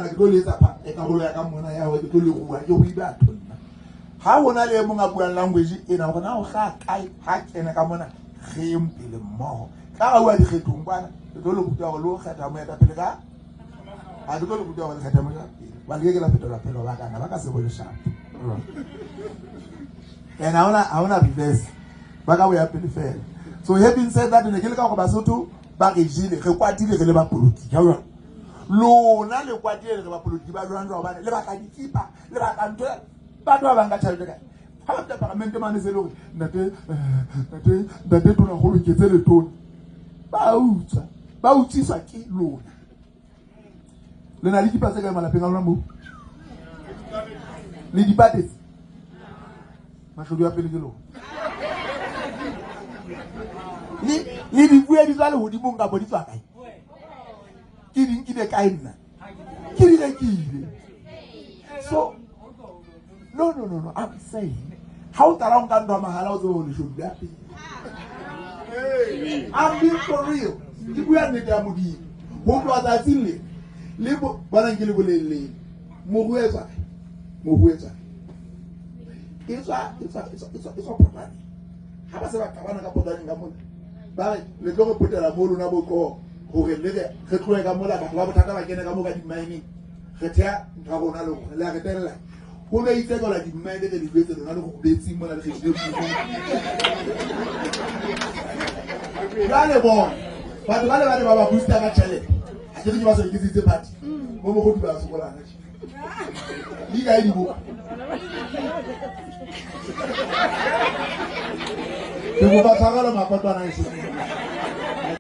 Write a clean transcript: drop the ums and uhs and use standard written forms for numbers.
ke go letsa pa e ka go ya ka mona ya go ke le go ke go iba tonna ha bona le mo nga buang language ena gona o ga kai ha kena ka mona ge mpile mmogo ka ga wa di kgetong bana ke tlo le butwa go lo kgetha mo eta pele ka a ke tlo le butwa go kgetha mo ya ba le ke la fetola pelo ba kana ba ka se bole sharp and I wanna reverse ba ka ya pele fela. So having said that, ne ke le ka go ba sotho ba re jile re kwatile re le ba politiki ha jwa lona le kwatile re ba politiki ba jwa jwa ba le ba ka dikipa le ba ka ntwe ba twa ba nga tshale ka ha ba parlamente mane se lo ntate tona go loketse le tona ba utsisa ke lona le na le dipa tse ka malapeng a lona mo le dipate mashodu ya pele ke lona ni di bua di tsale hodimo nga bo di tswa kae ke di nkile kae nna ke di rekile. So no I'm saying how tara nka ndo mahala o zo le shodu ya pele I'm being for real di bua ne ya modi ho twa tsa tsile le bona ke le bolele mo huetsa it's potani ha ba se ba ka bana ka potani ka mona ba le tlo go potela mo lona boko gore le re tloe ka mola batho ba bothata ba kene ka mo ka di mining re thea nka gona le go le a retella go be itse go la di mine le di betse lona le go betsi mo la le getse ya le bona batho ba le ba ba booster ka challenge a ke di ba se ke ditse party mo go di ba se go la na di ga di bo ke go ba tshagala mapatwana e se